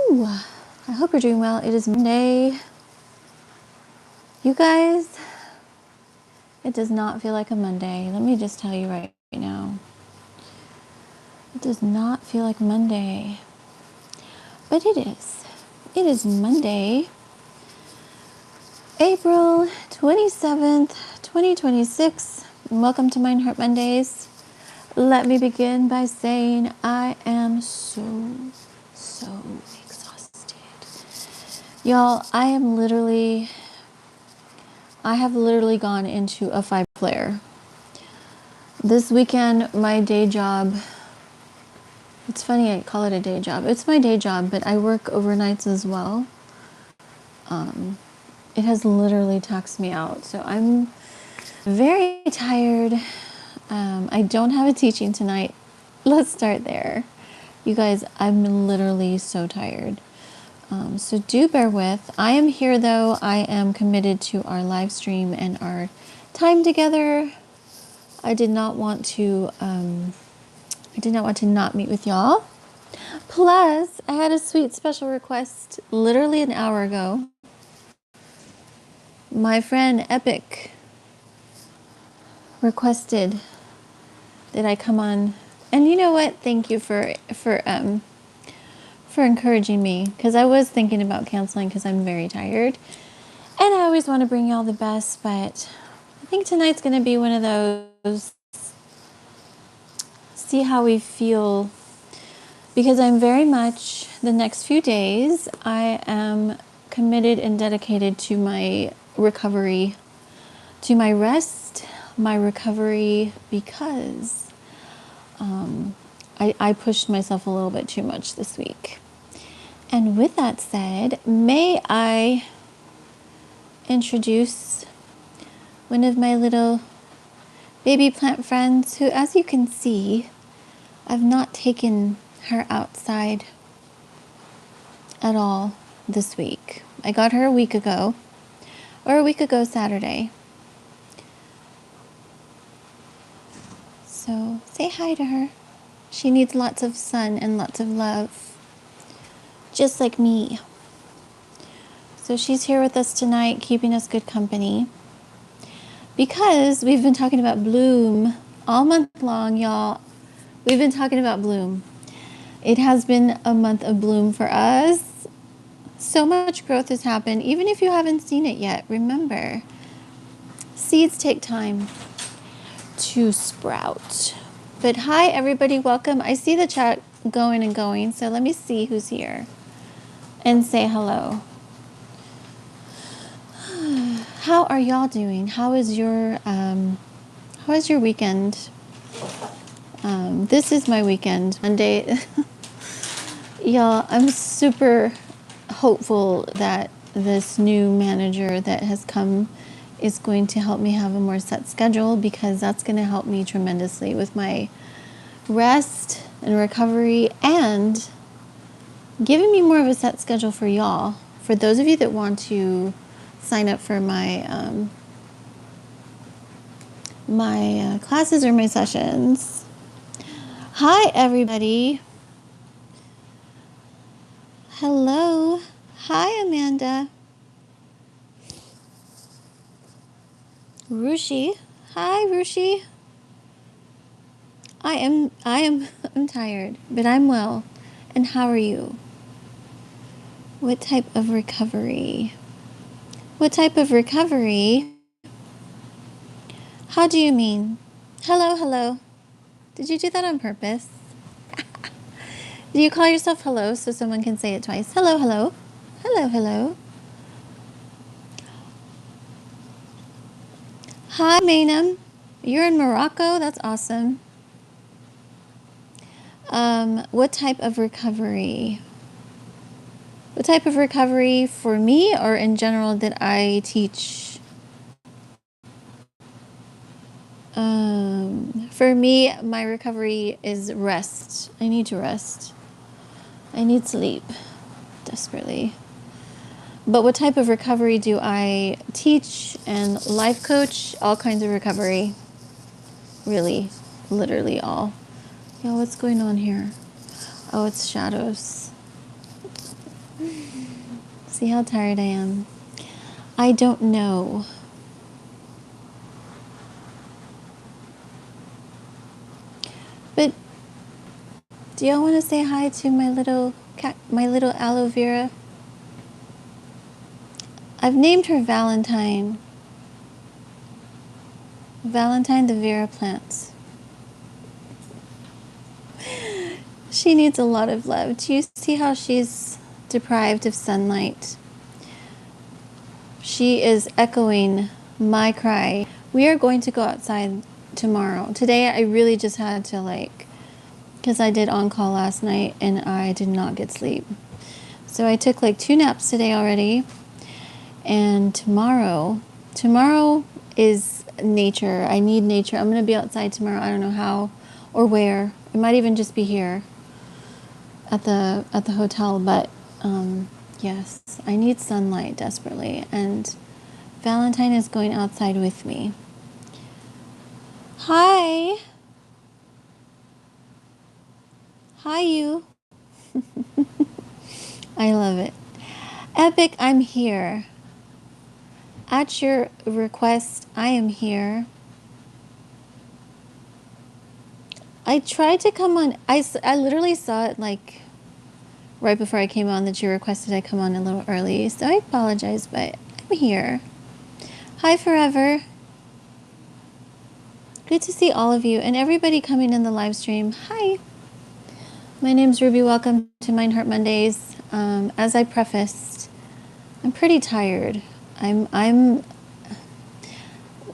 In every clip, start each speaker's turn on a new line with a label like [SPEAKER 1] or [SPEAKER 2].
[SPEAKER 1] Woo! I hope you're doing well. It is Monday. You guys, it does not feel like a Monday. Let me just tell you right now. It does not feel like Monday. But it is. It is Monday, April 27th, 2026. Welcome to Mind Heart Mondays. Let me begin by saying I am so exhausted. Y'all, I have literally gone into a fight flare. This weekend, my day job, it's funny I call it a day job. It's my day job, but I work overnights as well. It has literally taxed me out. So I'm very tired. I don't have a teaching tonight. Let's start there. You guys, I'm literally so tired. So do bear with. I am here though. I am committed to our live stream and our time together. I did not want to not meet with y'all. Plus, I had a sweet special request literally an hour ago. My friend Epic requested that I come on, and you know what? Thank you for encouraging me, because I was thinking about canceling because I'm very tired, and I always want to bring y'all the best, but I think tonight's going to be one of those. See how we feel, because I'm very much, the next few days, I am committed and dedicated to my recovery, to my rest, my recovery, because I pushed myself a little bit too much this week. And with that said, may I introduce one of my little baby plant friends who, as you can see, I've not taken her outside at all this week. I got her a week ago Saturday. So say hi to her. She needs lots of sun and lots of love, just like me. So she's here with us tonight, keeping us good company, because we've been talking about bloom all month long, y'all. We've been talking about bloom. It has been a month of bloom for us. So much growth has happened. Even if you haven't seen it yet, remember, seeds take time to sprout. But hi, everybody. Welcome. I see the chat going and going, so let me see who's here and say hello. How are y'all doing? How is your weekend? This is my weekend, Monday. Y'all, I'm super hopeful that this new manager that has come is going to help me have a more set schedule, because that's going to help me tremendously with my rest and recovery, and giving me more of a set schedule for y'all. For those of you that want to sign up for my classes or my sessions. Hi, everybody. Hello. Hi, Amanda. Rushi. Hi, Rushi. I'm tired, but I'm well. And how are you? What type of recovery? What type of recovery? How do you mean? Hello, hello. Did you do that on purpose? Do you call yourself hello so someone can say it twice? Hello, hello. Hello, hello. Hi, Mainam. You're in Morocco? That's awesome. What type of recovery? What type of recovery for me, or in general that I teach? For me, my recovery is rest. I need to rest. I need sleep desperately. But what type of recovery do I teach and life coach? All kinds of recovery. Really, literally all. Yo, what's going on here? Oh, it's shadows. See how tired I am? I don't know. But do y'all want to say hi to my little cat, my little aloe vera? I've named her Valentine. Valentine the Vera plants. She needs a lot of love. Do you see how she's deprived of sunlight? She is echoing my cry. We are going to go outside tomorrow. Today I really just had to because I did on-call last night and I did not get sleep. So I took 2 naps today already. And tomorrow is nature. I need nature. I'm going to be outside tomorrow. I don't know how or where. It might even just be here at the hotel, but yes, I need sunlight desperately, and Valentine is going outside with me. Hi you. I love it. Epic, I'm here. At your request, I am here. I tried to come on. I literally saw it right before I came on that you requested I come on a little early. So I apologize, but I'm here. Hi, Forever. Good to see all of you and everybody coming in the live stream. Hi. My name's Ruby. Welcome to Mind Heart Mondays. As I prefaced, I'm pretty tired.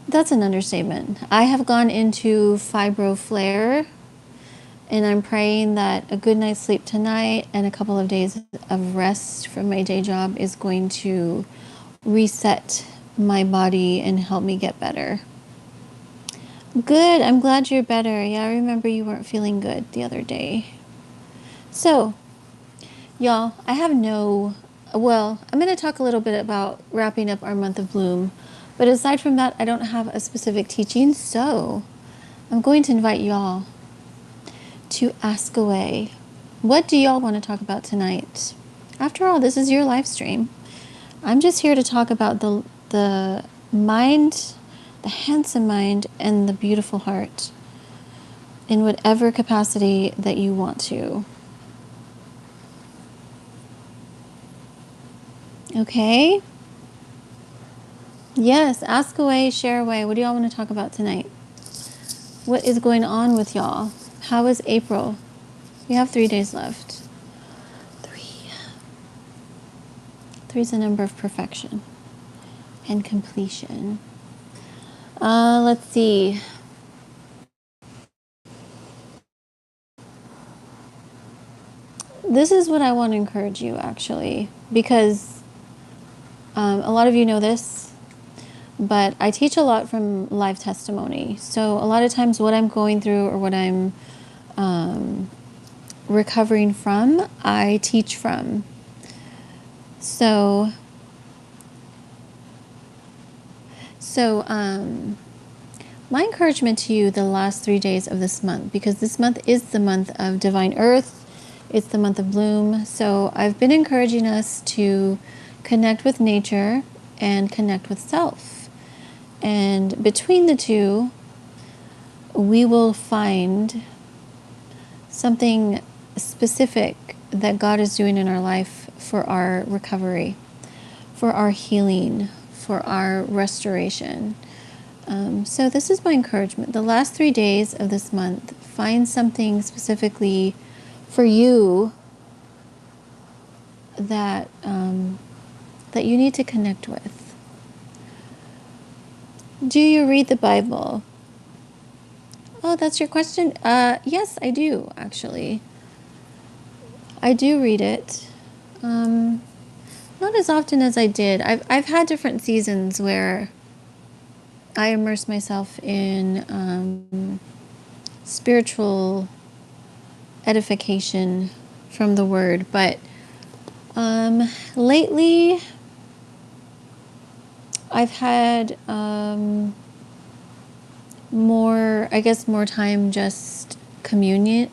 [SPEAKER 1] That's an understatement. I have gone into fibro flare, and I'm praying that a good night's sleep tonight and a couple of days of rest from my day job is going to reset my body and help me get better. Good. I'm glad you're better. Yeah, I remember you weren't feeling good the other day. So, y'all, I'm going to talk a little bit about wrapping up our month of bloom. But aside from that, I don't have a specific teaching. So, I'm going to invite y'all to ask away. What do y'all want to talk about tonight? After all, this is your live stream. I'm just here to talk about the mind, the handsome mind, and the beautiful heart in whatever capacity that you want to. Okay? Yes, ask away, share away. What do y'all want to talk about tonight? What is going on with y'all? How is April? We have 3 days left. 3. 3 is a number of perfection and completion. Let's see. This is what I want to encourage you, actually, because a lot of you know this, but I teach a lot from live testimony. So a lot of times what I'm going through or what I'm recovering from, I teach from. So my encouragement to you the last 3 days of this month, because this month is the month of Divine Earth, it's the month of bloom. So I've been encouraging us to connect with nature and connect with self. And between the two, we will find something specific that God is doing in our life for our recovery, for our healing, for our restoration. So this is my encouragement. The last 3 days of this month, find something specifically for you that that you need to connect with. Do you read the Bible? Oh, that's your question? Yes, I do, actually. I do read it. Not as often as I did. I've had different seasons where I immerse myself in spiritual edification from the Word, but lately I've had more time just communing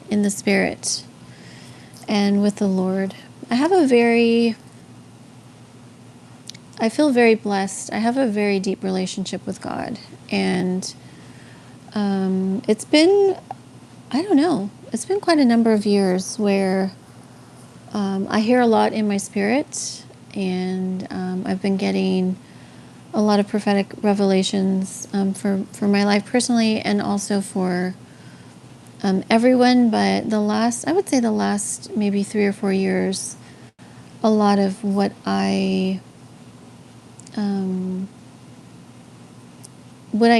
[SPEAKER 1] in the Spirit. and with the Lord. I feel very blessed. I have a very deep relationship with God. And it's been, I don't know, it's been quite a number of years where I hear a lot in my spirit, and I've been getting a lot of prophetic revelations for my life personally, and also for everyone. But I would say the last maybe 3 or 4 years, a lot of what I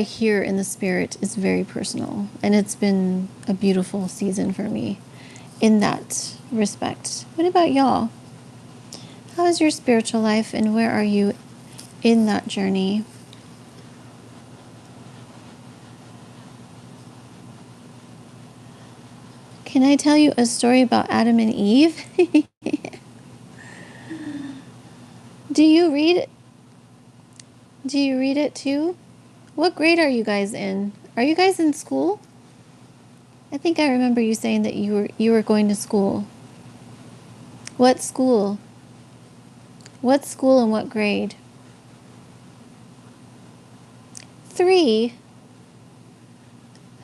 [SPEAKER 1] hear in the spirit is very personal, and it's been a beautiful season for me in that respect. What about y'all? How is your spiritual life, and where are you in that journey? Can I tell you a story about Adam and Eve? Do you read it too? What grade are you guys in? Are you guys in school? I think I remember you saying that you were going to school. What school? What school and what grade? 3.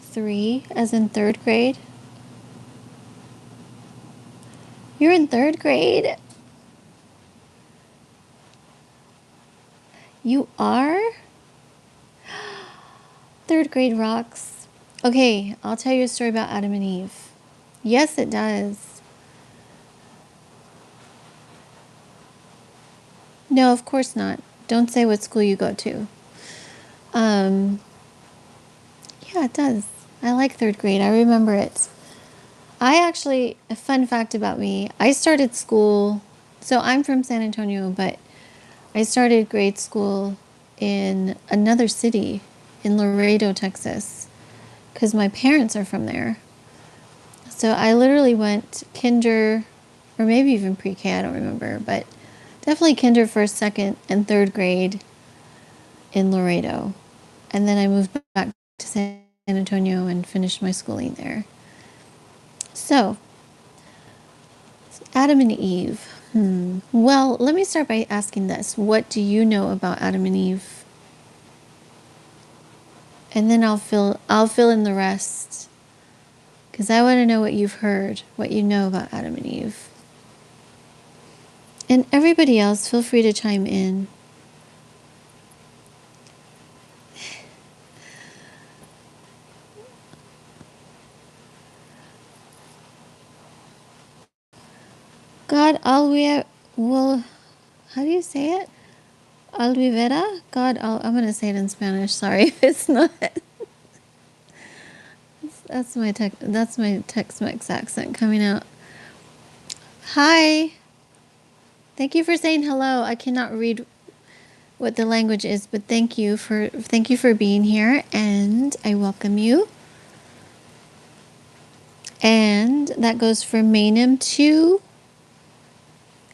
[SPEAKER 1] 3, as in 3rd grade? You're in 3rd grade? You are? 3rd grade rocks. Okay, I'll tell you a story about Adam and Eve. Yes, it does. No, of course not. Don't say what school you go to. Yeah, it does. I like 3rd grade. I remember it. A fun fact about me, I started school, so I'm from San Antonio, but I started grade school in another city in Laredo, Texas, because my parents are from there. So I literally went kinder, or maybe even pre-K, I don't remember, but definitely kinder, 1st, 2nd, and 3rd grade in Laredo. And then I moved back to San Antonio and finished my schooling there. So, Adam and Eve. Well, let me start by asking this. What do you know about Adam and Eve? And then I'll fill in the rest, because I want to know what you've heard, what you know about Adam and Eve. And everybody else, feel free to chime in. God well, how do you say it? Alvivera? I'm going to say it in Spanish. Sorry if it's not. That's my Tex-Mex accent coming out. Hi. Thank you for saying hello. I cannot read what the language is, but thank you for being here, and I welcome you. And that goes for Mainem too.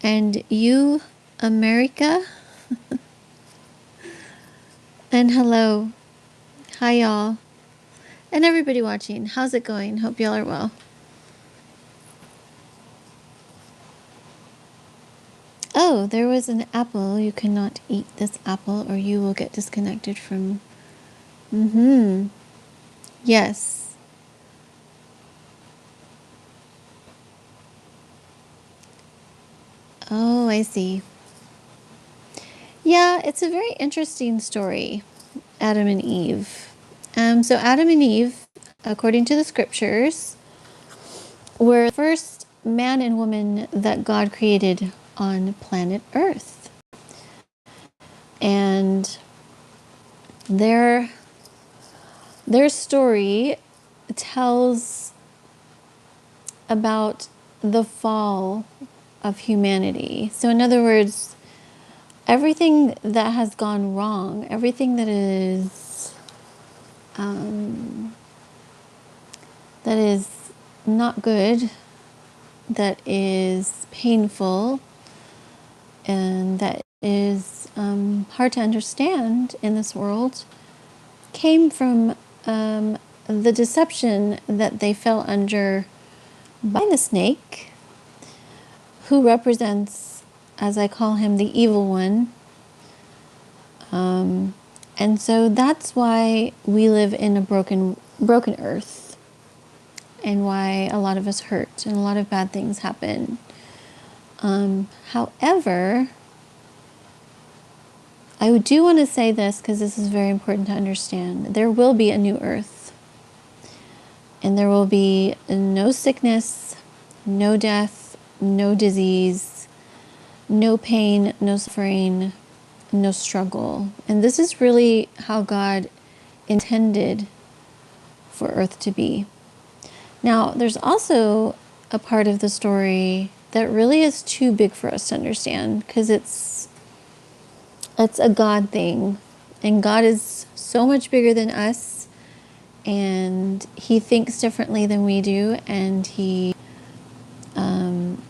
[SPEAKER 1] And you, America. And hello. Hi, y'all. And everybody watching. How's it going? Hope y'all are well. Oh, there was an apple. You cannot eat this apple or you will get disconnected from... Yes. Oh, I see. Yeah, it's a very interesting story, Adam and Eve. So Adam and Eve, according to the scriptures, were the first man and woman that God created on planet Earth. And their story tells about the fall of humanity. So in other words, everything that has gone wrong, everything that is not good, that is painful, and that is hard to understand in this world, came from the deception that they fell under by the snake, who represents, as I call him, the evil one. And so that's why we live in a broken earth, and why a lot of us hurt and a lot of bad things happen. However, I do want to say this because this is very important to understand. There will be a new earth, and there will be no sickness, no death, no disease, no pain, no suffering, no struggle. And this is really how God intended for earth to be. Now, there's also a part of the story that really is too big for us to understand, because it's a God thing, and God is so much bigger than us, and he thinks differently than we do, and he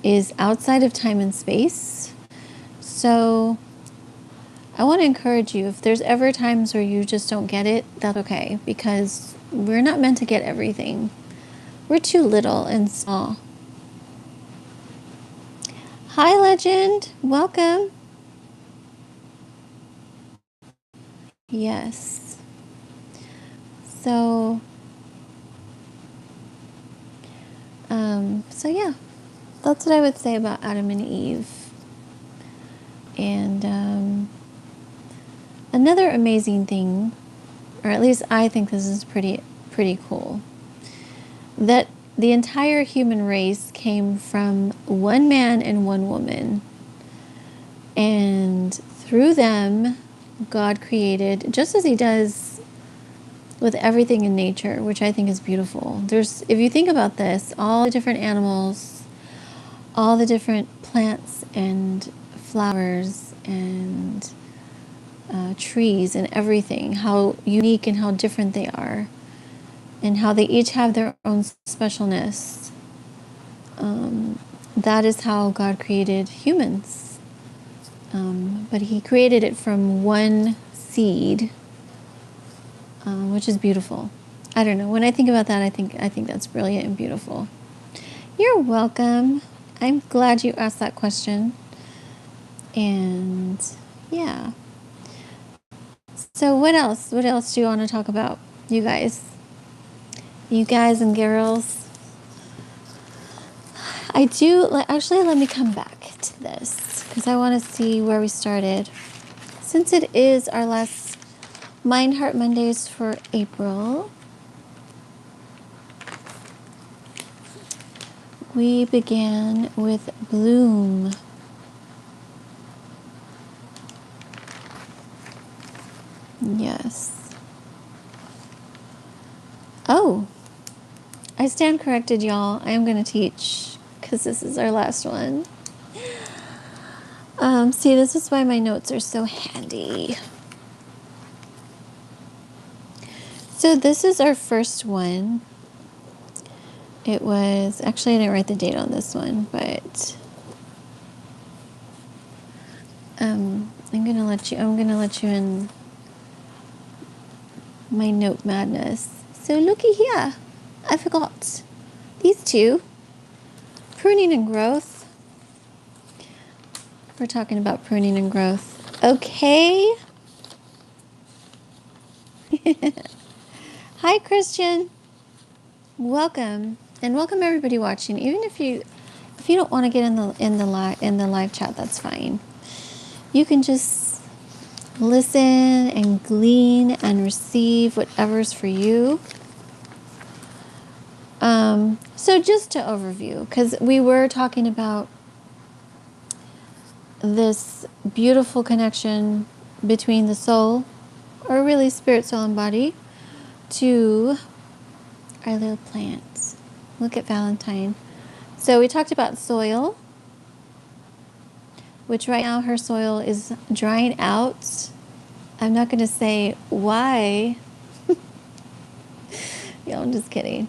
[SPEAKER 1] is outside of time and space. So I want to encourage you, if there's ever times where you just don't get it, that's okay, because we're not meant to get everything. We're too little and small. Hi, Legend. Welcome. Yes. So yeah, that's what I would say about Adam and Eve. And another amazing thing, or at least I think this is pretty cool, that the entire human race came from one man and one woman. And through them, God created, just as he does with everything in nature, which I think is beautiful. If you think about this, all the different animals, all the different plants and flowers and trees and everything, how unique and how different they are, and how they each have their own specialness. That is how God created humans. But he created it from one seed, which is beautiful. I don't know. When I think about that, I think that's brilliant and beautiful. You're welcome. I'm glad you asked that question. And yeah. So what else? What else do you want to talk about, you guys? You guys and girls? Actually, let me come back to this, because I want to see where we started. Since it is our last Mind Heart Mondays for April, we began with Bloom. Yes. Oh, I stand corrected, y'all. I am going to teach, because this is our last one. See, this is why my notes are so handy. So this is our first one. It was, actually I didn't write the date on this one, but I'm gonna let you in my note madness. So looky here, I forgot these two, pruning and growth. We're talking about pruning and growth. Okay. Hi, Christian. Welcome, and welcome everybody watching. Even if you don't want to get in the live chat, that's fine. You can just listen and glean and receive whatever's for you. So just to overview, because we were talking about this beautiful connection between the soul, or really spirit, soul, and body, to our little plants. Look at Valentine. So we talked about soil, which right now her soil is drying out. I'm not going to say why. Yeah, I'm just kidding.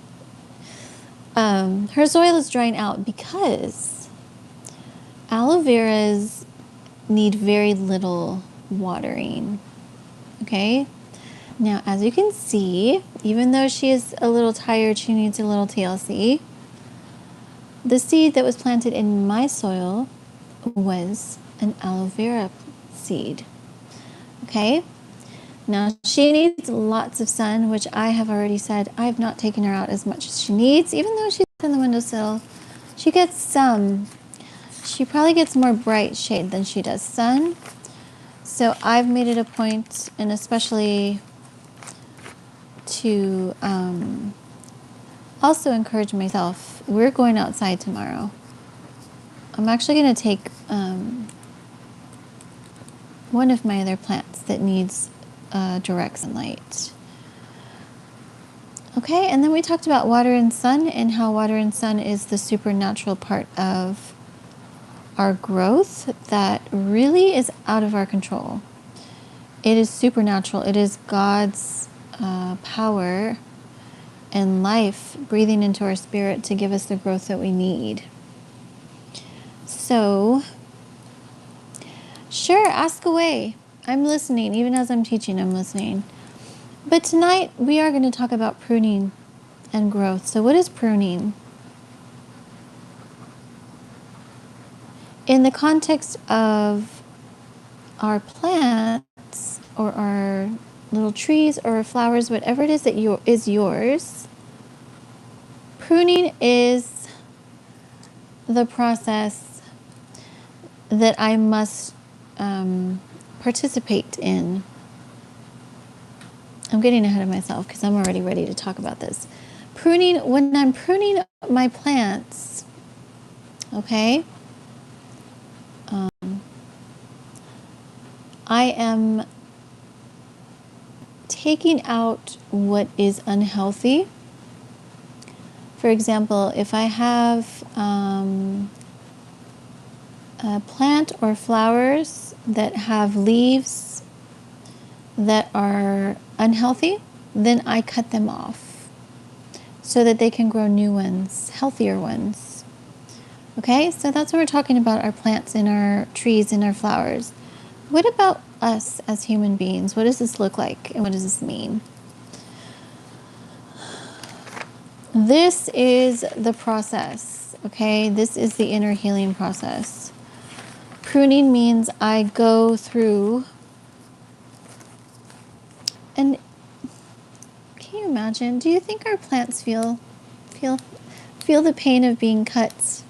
[SPEAKER 1] Her soil is drying out because aloe veras need very little watering. Okay? Now, as you can see, even though she is a little tired, she needs a little TLC. The seed that was planted in my soil was an aloe vera seed. Okay? Now, she needs lots of sun, which I have already said I have not taken her out as much as she needs, even though she's in the windowsill. She gets some. She probably gets more bright shade than she does sun. So I've made it a point, and especially to also encourage myself. We're going outside tomorrow. I'm actually going to take one of my other plants that needs direct sunlight. Okay, and then we talked about water and sun and how water and sun is the supernatural part of our growth that really is out of our control. It is supernatural. It is God's power and life breathing into our spirit to give us the growth that we need. So, sure, ask away. I'm listening. Even as I'm teaching, I'm listening. But tonight, we are going to talk about pruning and growth. So what is pruning? In the context of our plants or our little trees or flowers, whatever it is that is yours, pruning is the process that I must participate in. I'm getting ahead of myself because I'm already ready to talk about this. Pruning, when I'm pruning my plants, okay, I am taking out what is unhealthy. For example, if I have a plant or flowers that have leaves that are unhealthy, then I cut them off so that they can grow new ones, healthier ones. Okay, so that's what we're talking about, our plants and our trees and our flowers. What about us as human beings? What does this look like and what does this mean? This is the process, okay? This is the inner healing process. Pruning means I go through, and can you imagine? Do you think our plants feel the pain of being cut?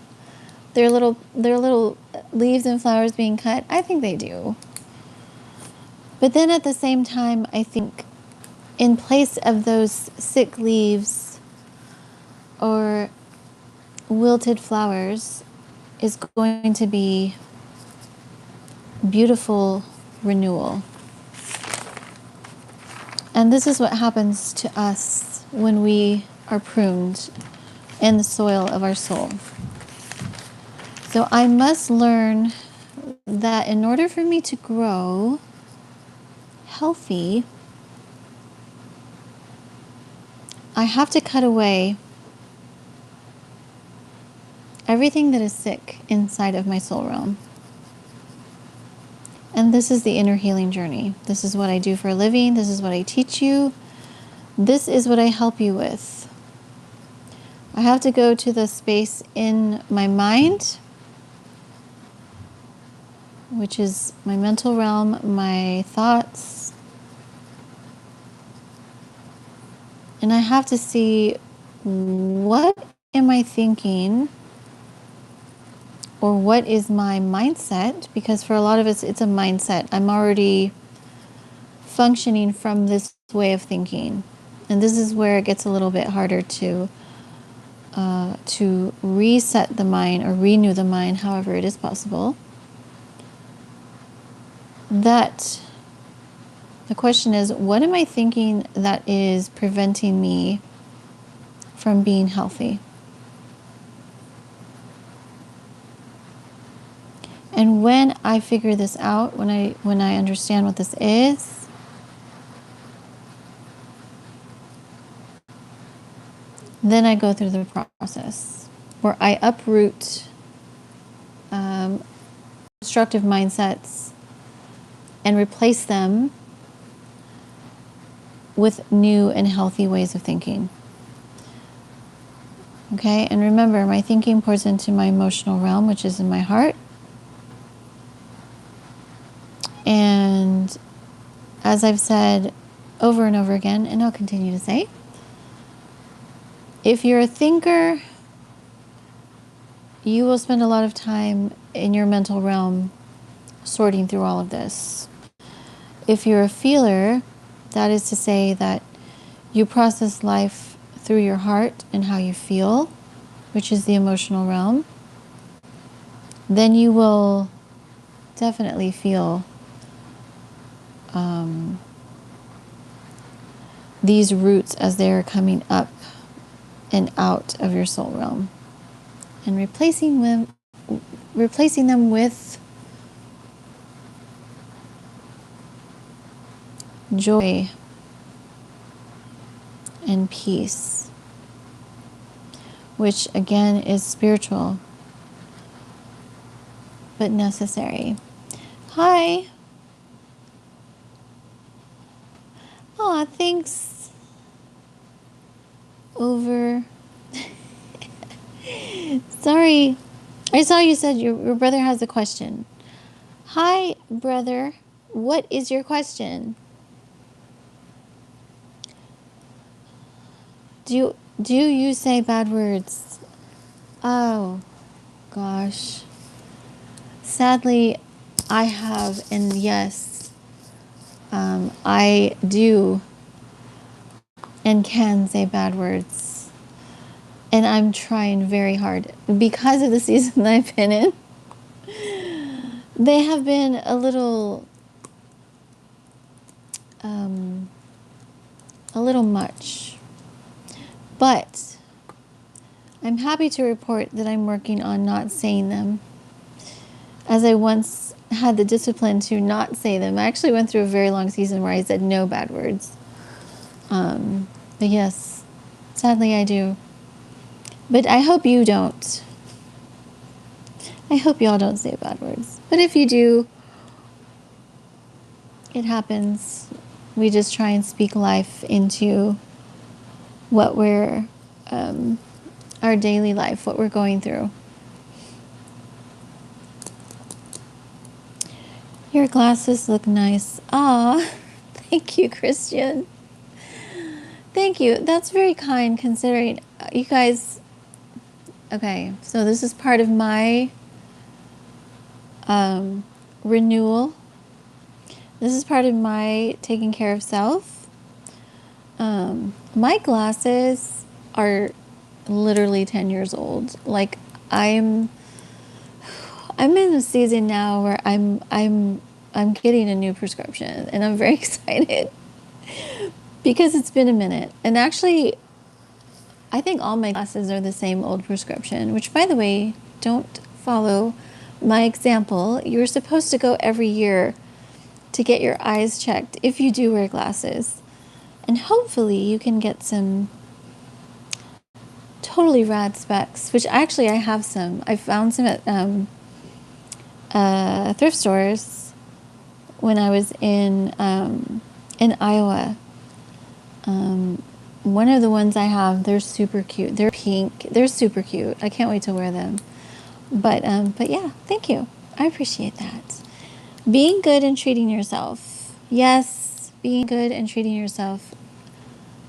[SPEAKER 1] Their little leaves and flowers being cut? I think they do. But then at the same time, I think in place of those sick leaves or wilted flowers is going to be beautiful renewal. And this is what happens to us when we are pruned in the soil of our soul. So I must learn that in order for me to grow healthy, I have to cut away everything that is sick inside of my soul realm. And this is the inner healing journey. This is what I do for a living. This is what I teach you. This is what I help you with. I have to go to the space in my mind, which is my mental realm, my thoughts. And I have to see, what am I thinking? Or what is my mindset? Because for a lot of us, it's a mindset. I'm already functioning from this way of thinking. And this is where it gets a little bit harder to reset the mind or renew the mind, however it is possible. That the question is, what am I thinking that is preventing me from being healthy? And when I figure this out, when I understand what this is, then I go through the process where I uproot destructive mindsets and replace them with new and healthy ways of thinking. Okay, and remember, my thinking pours into my emotional realm, which is in my heart. And as I've said over and over again, and I'll continue to say, if you're a thinker, you will spend a lot of time in your mental realm sorting through all of this. If you're a feeler, that is to say that you process life through your heart and how you feel, which is the emotional realm, then you will definitely feel these roots as they are coming up and out of your soul realm and replacing them with joy and peace, which again is spiritual but necessary. Hi. Aw, thanks. Over. Sorry. I saw you said your brother has a question. Hi, brother. What is your question? Do you say bad words? Oh, gosh. Sadly, I have, and yes, I do and can say bad words. And I'm trying very hard. Because of the season that I've been in, they have been a little much. But I'm happy to report that I'm working on not saying them. As I once had the discipline to not say them. I actually went through a very long season where I said no bad words. But yes, sadly I do. But I hope you don't. I hope y'all don't say bad words. But if you do, it happens. We just try and speak life into what we're, our daily life, what we're going through. Your glasses look nice. Ah, thank you, Christian. Thank you. That's very kind considering you guys. Okay, so this is part of my renewal. This is part of my taking care of self. My glasses are literally 10 years old. Like I'm in a season now where I'm getting a new prescription and I'm very excited because it's been a minute. And actually, I think all my glasses are the same old prescription, which by the way, don't follow my example. You're supposed to go every year to get your eyes checked if you do wear glasses. And hopefully you can get some totally rad specs, which actually I have some. I found some at thrift stores when I was in Iowa. One of the ones I have, they're super cute. They're pink. They're super cute. I can't wait to wear them. But yeah, thank you. I appreciate that. Being good and treating yourself. Yes, being good and treating yourself.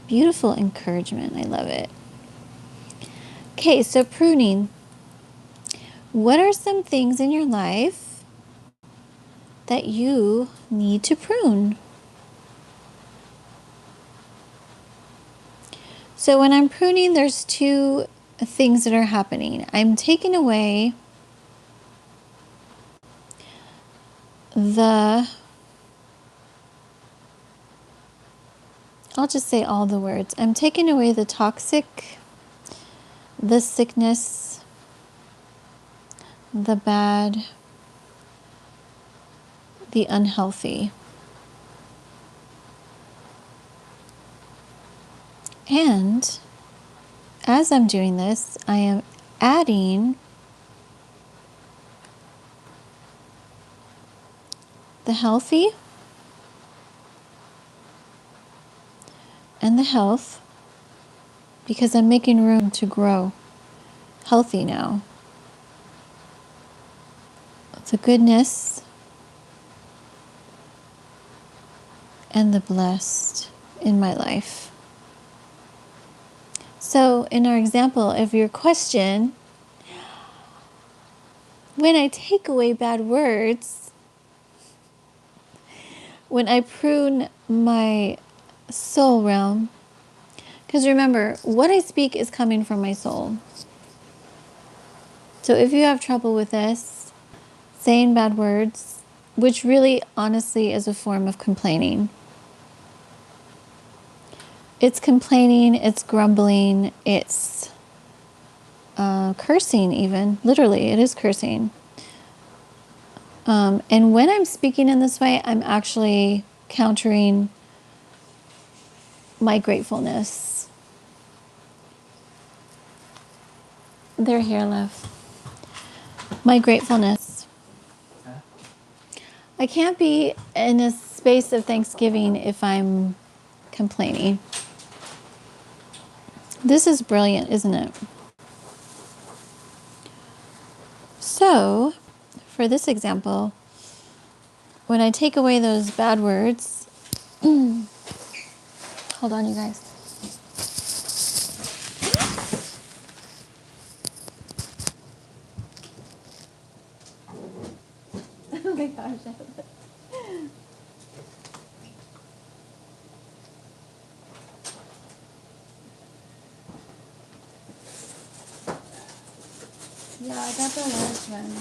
[SPEAKER 1] Beautiful encouragement. I love it. Okay, so pruning. What are some things in your life that you need to prune? So when I'm pruning, there's two things that are happening. I'm taking away I'll just say all the words. I'm taking away the toxic, the sickness, the bad, the unhealthy. And as I'm doing this, I am adding the healthy and the health because I'm making room to grow. healthy now. The goodness and the blessed in my life. So, in our example of your question, when I take away bad words, when I prune my soul realm, because remember, what I speak is coming from my soul. So if you have trouble with this, saying bad words, which really honestly is a form of complaining. It's complaining, it's grumbling, it's cursing even. Literally, it is cursing. And when I'm speaking in this way, I'm actually countering my gratefulness. They're here, love. My gratefulness. I can't be in a space of thanksgiving if I'm complaining. This is brilliant, isn't it? So, for this example, when I take away those bad words, hold on, you guys. Oh my gosh. Yeah, I got the large one.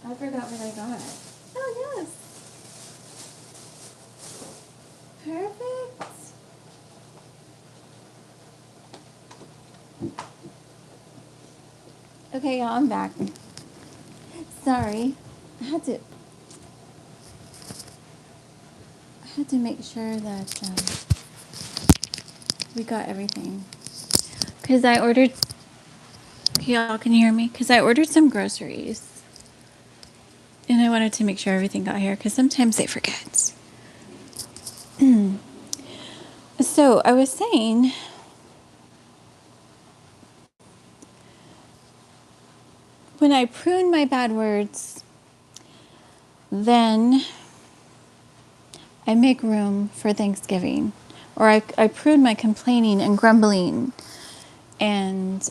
[SPEAKER 1] I forgot what I got. Oh, yes. Perfect. Okay, y'all, I'm back. Sorry. I had to make sure that we got everything. Because I ordered... Y'all can hear me? Because I ordered some groceries. And I wanted to make sure everything got here, because sometimes they forget. So, I was saying... When I prune my bad words, then I make room for thanksgiving. Or I prune my complaining and grumbling and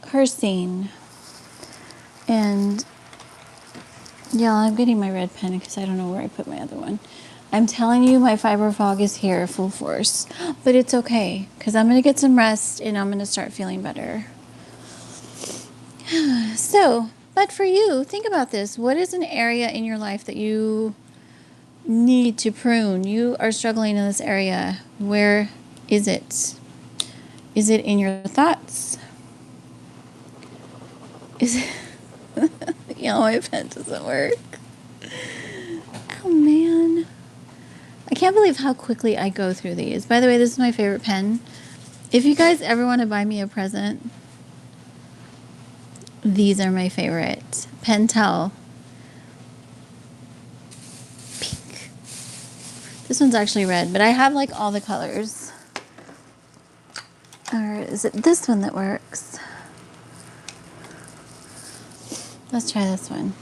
[SPEAKER 1] cursing. And yeah, I'm getting my red pen because I don't know where I put my other one. I'm telling you, my fiber fog is here full force. But it's okay, because I'm going to get some rest and I'm going to start feeling better. So, but for you, think about this. What is an area in your life that you need to prune? You are struggling in this area. Where is it? Is it in your thoughts? Is it... my pen doesn't work. Oh, man. I can't believe how quickly I go through these. By the way, this is my favorite pen. If you guys ever want to buy me a present, these are my favorite. Pentel. Pink. This one's actually red, but I have like all the colors. Or is it this one that works? Let's try this one.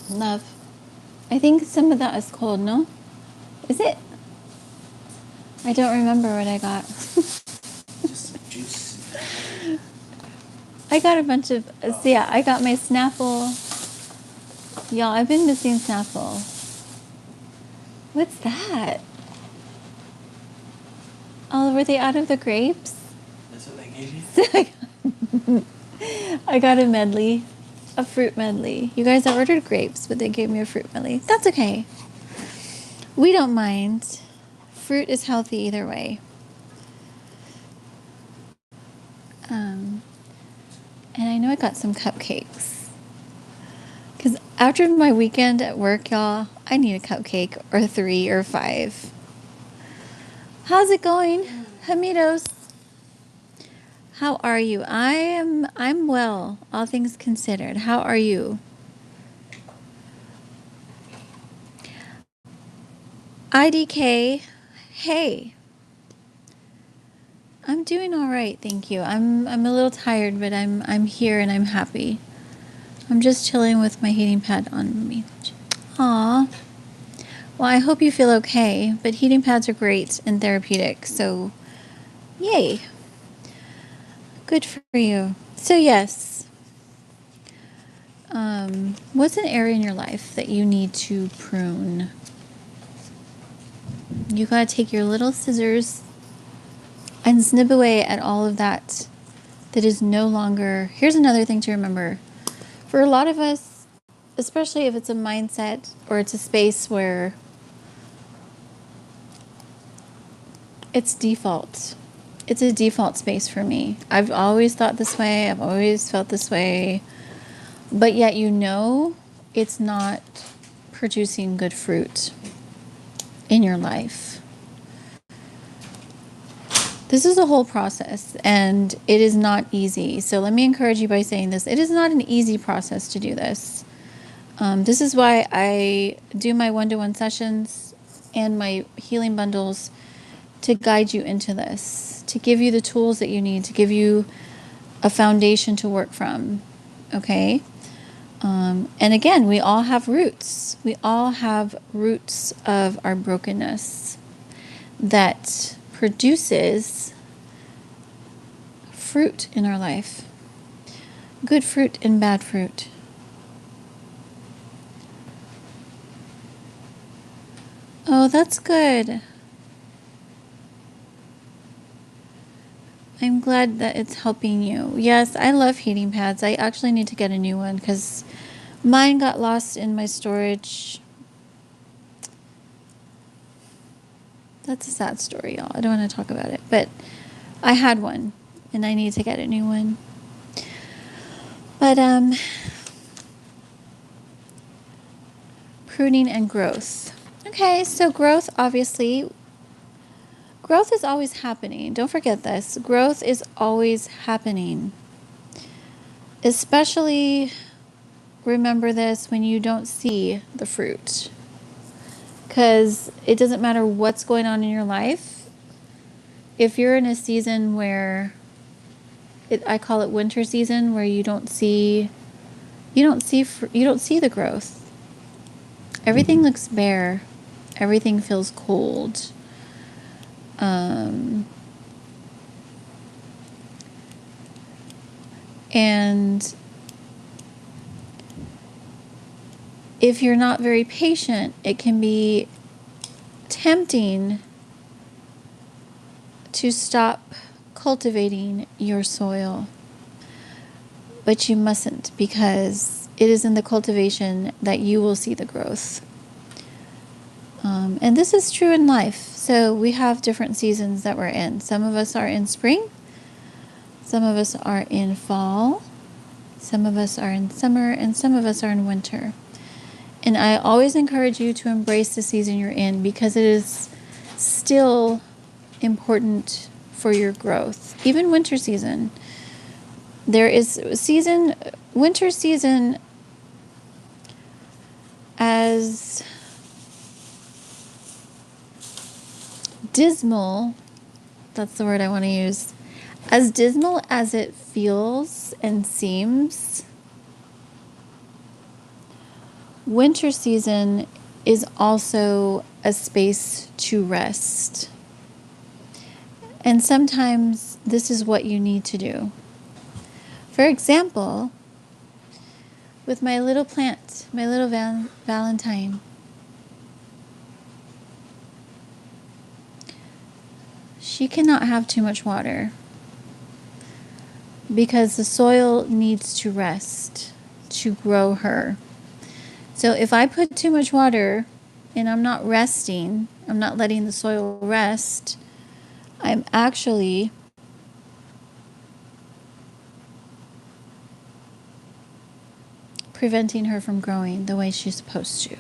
[SPEAKER 1] Love. I think some of that is cold, no? Is it? I don't remember what I got.
[SPEAKER 2] Just juice.
[SPEAKER 1] I got a bunch of... So yeah, I got my Snapple. Y'all, I've been missing Snapple. What's that? Oh, were they out of the grapes?
[SPEAKER 2] That's what they gave you?
[SPEAKER 1] I got a medley. A fruit medley. You guys, I ordered grapes, but they gave me a fruit medley. That's okay. We don't mind. Fruit is healthy either way. And I know I got some cupcakes. Because after my weekend at work, y'all, I need a cupcake or 3 or 5. How's it going, Hamidos? How are you? I'm well, all things considered. How are you? IDK, hey. I'm doing all right, thank you. I'm a little tired, but I'm here and I'm happy. I'm just chilling with my heating pad on me. Aw. Well, I hope you feel okay, but heating pads are great and therapeutic, so yay. Good for you. So yes, what's an area in your life that you need to prune? You gotta take your little scissors and snip away at all of that is no longer. Here's another thing to remember. For a lot of us, especially if it's a mindset or it's a space where it's default. It's a default space for me. I've always thought this way. I've always felt this way. But yet it's not producing good fruit in your life. This is a whole process, and it is not easy. So let me encourage you by saying this. It is not an easy process to do this. This is why I do my one-to-one sessions and my healing bundles, to guide you into this, to give you the tools that you need, to give you a foundation to work from, okay? And again, we all have roots. We all have roots of our brokenness that produces fruit in our life. Good fruit and bad fruit. Oh, that's good. I'm glad that it's helping you. Yes, I love heating pads. I actually need to get a new one because mine got lost in my storage. That's a sad story, y'all. I don't want to talk about it, but I had one and I need to get a new one. But pruning and growth. Okay, so growth, obviously, growth is always happening. Don't forget this. Growth is always happening. Especially remember this when you don't see the fruit. Because it doesn't matter what's going on in your life. If you're in a season where I call it winter season, where you don't see the growth. Everything looks bare. Everything feels cold. And if you're not very patient, it can be tempting to stop cultivating your soil. But you mustn't, because it is in the cultivation that you will see the growth. And this is true in life. So we have different seasons that we're in. Some of us are in spring. Some of us are in fall. Some of us are in summer. And some of us are in winter. And I always encourage you to embrace the season you're in, because it is still important for your growth. Even winter season. There is winter season, as dismal, that's the word I want to use, as dismal as it feels and seems, winter season is also a space to rest. And sometimes this is what you need to do. For example, with my little plant, my little Valentine, she cannot have too much water because the soil needs to rest to grow her. So if I put too much water and I'm not resting, I'm not letting the soil rest, I'm actually preventing her from growing the way she's supposed to.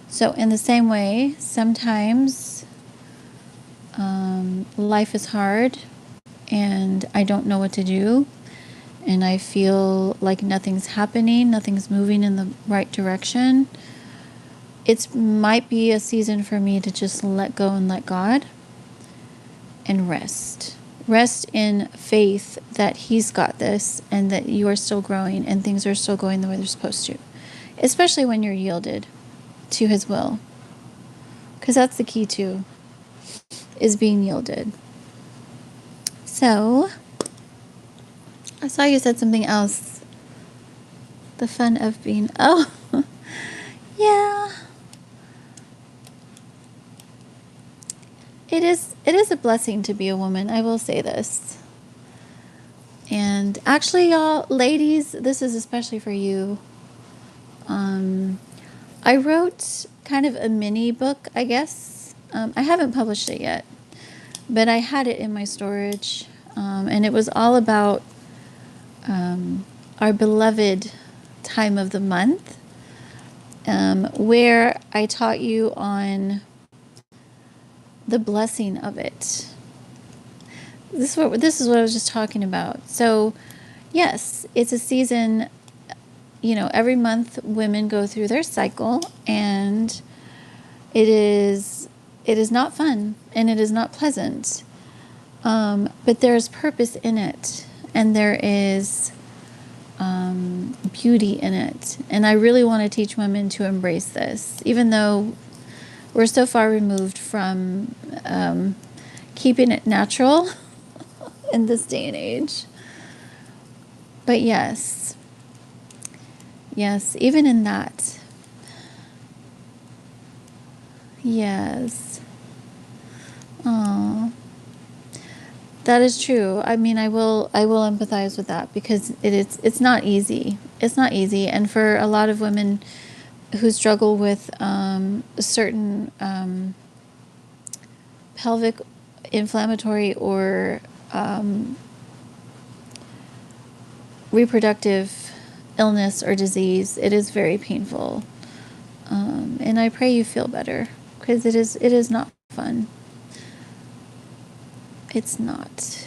[SPEAKER 1] So in the same way, sometimes life is hard and I don't know what to do, and I feel like nothing's happening, nothing's moving in the right direction, it might be a season for me to just let go and let God and rest. Rest in faith that He's got this and that you are still growing and things are still going the way they're supposed to, especially when you're yielded to His will. Because that's the key too, is being yielded. So, I saw you said something else. The fun of being, oh, yeah. It is a blessing to be a woman, I will say this. And actually, y'all, ladies, this is especially for you. I wrote kind of a mini book, I guess. I haven't published it yet, but I had it in my storage. And it was all about our beloved time of the month, where I taught you on the blessing of it. This is what I was just talking about. So, yes, it's a season. Every month women go through their cycle, and it is not fun and it is not pleasant. But there's purpose in it, and there is beauty in it. And I really want to teach women to embrace this, even though we're so far removed from keeping it natural in this day and age. But yes, even in that. Yes. Aww. That is true. I mean, I will empathize with that, because it's not easy. It's not easy. And for a lot of women who struggle with certain pelvic inflammatory or reproductive illness or disease, it is very painful. And I pray you feel better, because it is not fun. It's not.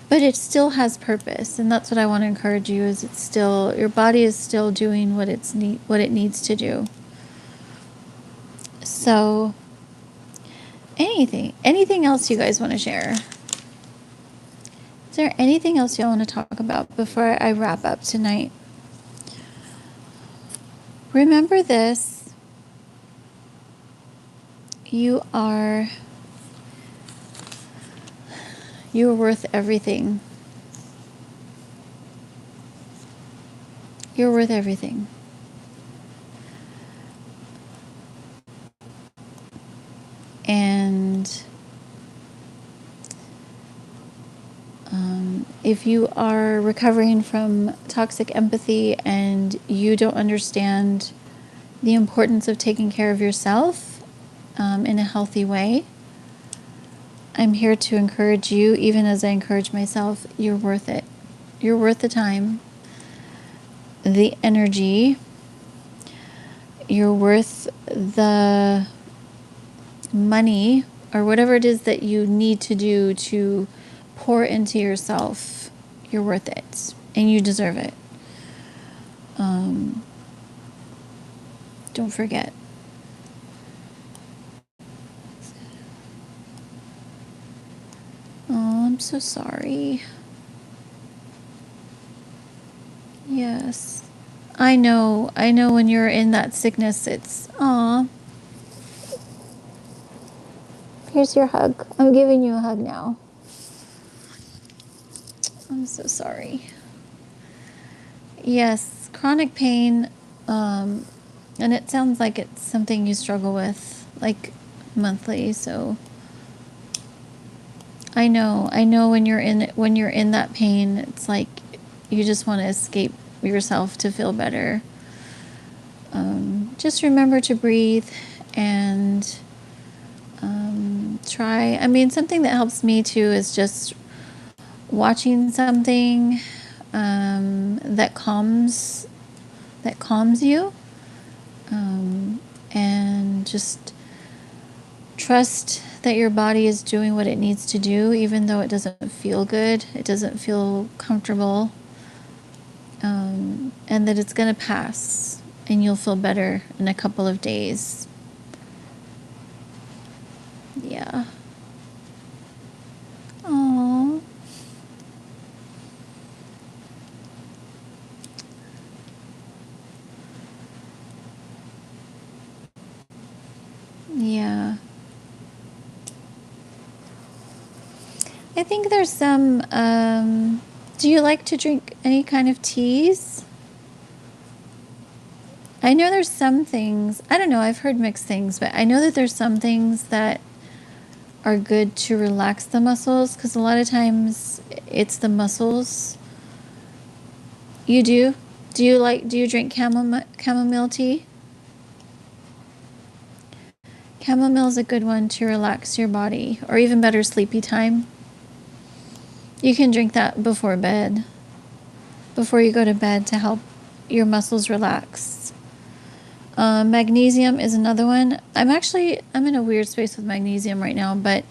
[SPEAKER 1] But it still has purpose, and that's what I want to encourage you, is it's still, your body is still doing what it needs to do. So, anything else you guys want to share? Is there anything else you want to talk about before I wrap up tonight? Remember this. You are worth everything. You're worth everything. And if you are recovering from toxic empathy and you don't understand the importance of taking care of yourself in a healthy way, I'm here to encourage you, even as I encourage myself. You're worth it. You're worth the time, the energy. You're worth the money, or whatever it is that you need to do to pour into yourself. You're worth it, and you deserve it. Don't forget. Oh, I'm so sorry. Yes. I know when you're in that sickness, it's, aw. Here's your hug. I'm giving you a hug now. I'm so sorry. Yes, chronic pain, and it sounds like it's something you struggle with, like, monthly, so I know when you're in that pain, it's like you just want to escape yourself to feel better. Just remember to breathe and try. I mean, something that helps me too is just watching something that calms you, and just trust that your body is doing what it needs to do, even though it doesn't feel good, it doesn't feel comfortable, and that it's going to pass and you'll feel better in a couple of days. Yeah. Oh. Yeah. I think there's some, do you like to drink any kind of teas? I know there's some things, I don't know, I've heard mixed things, but I know that there's some things that are good to relax the muscles, because a lot of times it's the muscles. You do? Do you drink chamomile tea? Chamomile is a good one to relax your body, or even better, sleepy time. You can drink that before bed, before you go to bed, to help your muscles relax. Magnesium is another one. I'm in a weird space with magnesium right now, but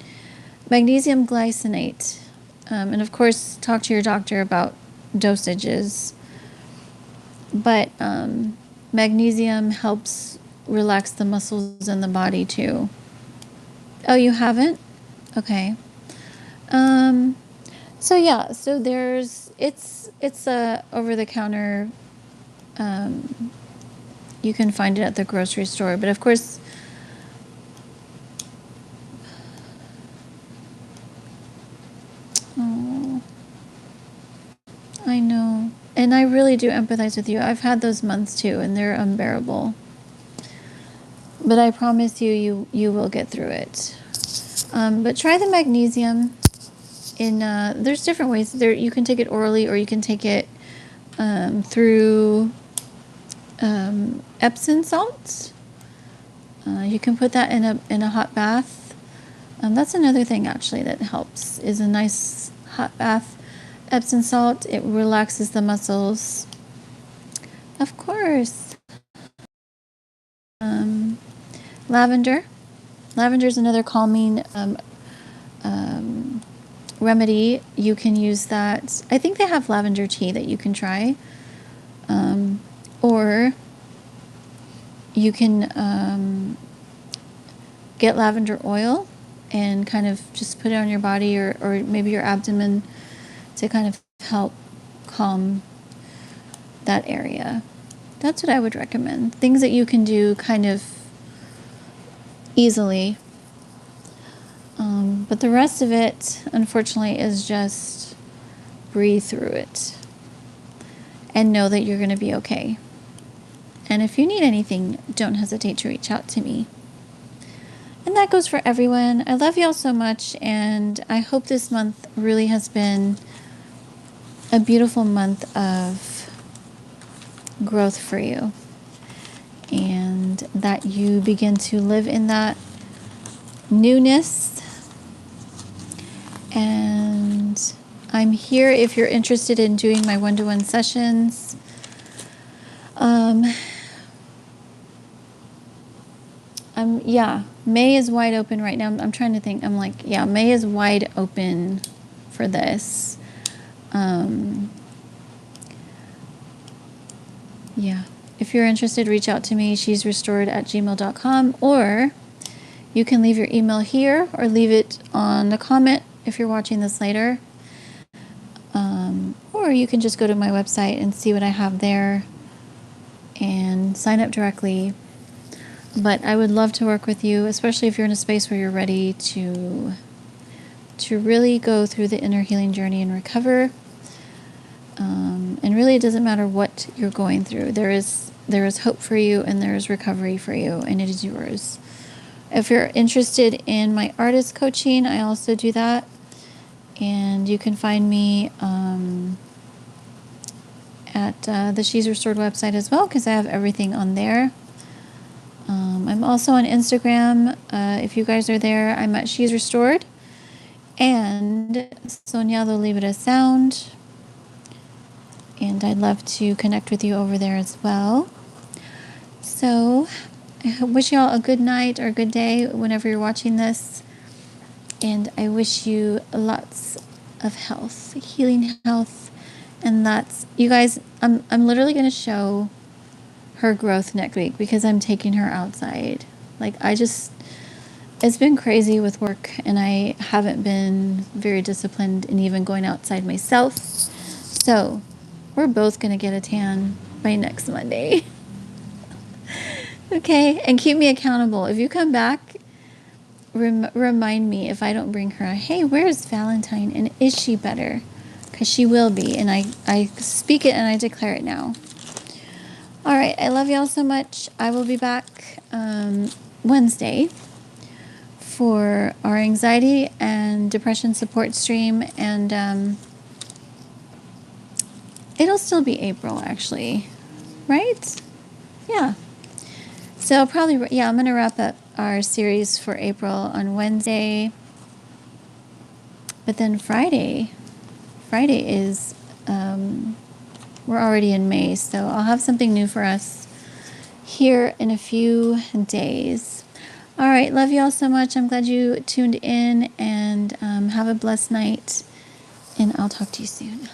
[SPEAKER 1] magnesium glycinate. And of course, talk to your doctor about dosages. But magnesium helps relax the muscles in the body too. Oh, you haven't? Okay. So yeah, so it's a over-the-counter. You can find it at the grocery store, but of course, oh, I know. And I really do empathize with you. I've had those months too, and they're unbearable. But I promise you will get through it. But try the magnesium. There's different ways. You can take it orally, or you can take it through Epsom salts. You can put that in a hot bath. That's another thing actually that helps, is a nice hot bath. Epsom salt, it relaxes the muscles. Of course. Lavender. Lavender is another calming remedy. You can use that. I think they have lavender tea that you can try. Or you can get lavender oil and kind of just put it on your body, or maybe your abdomen, to kind of help calm that area. That's what I would recommend. Things that you can do kind of easily. But the rest of it, unfortunately, is just breathe through it and know that you're going to be okay. And if you need anything, don't hesitate to reach out to me. And that goes for everyone. I love y'all so much, and I hope this month really has been a beautiful month of growth for you, and that you begin to live in that newness. And I'm here if you're interested in doing my one-to-one sessions. May is wide open right now. I'm trying to think. May is wide open for this. If you're interested, reach out to me, shesrestored@gmail.com, or you can leave your email here or leave it on the comment if you're watching this later. Or you can just go to my website and see what I have there and sign up directly. But I would love to work with you, especially if you're in a space where you're ready to really go through the inner healing journey and recover. And really, it doesn't matter what you're going through. There is hope for you, and there is recovery for you, and it is yours. If you're interested in my artist coaching, I also do that. And you can find me at the She's Restored website as well, because I have everything on there. I'm also on Instagram. If you guys are there, I'm at She's Restored. And Soñado Libre Sound. And I'd love to connect with you over there as well. So I wish you all a good night or a good day whenever you're watching this. And I wish you lots of health, healing health. And that's, you guys, I'm literally going to show her growth next week because I'm taking her outside. Like, it's been crazy with work and I haven't been very disciplined in even going outside myself. So we're both going to get a tan by next Monday. Okay. And keep me accountable. If you come back, remind me if I don't bring her, hey, where's Valentine? And is she better? Because she will be. And I speak it and I declare it now. All right. I love y'all so much. I will be back Wednesday for our anxiety and depression support stream. And it'll still be April, actually. Right? Yeah. So probably, yeah, I'm going to wrap up our series for April on Wednesday. But then Friday is, we're already in May, so I'll have something new for us here in a few days. All right, love you all so much. I'm glad you tuned in, and have a blessed night, and I'll talk to you soon.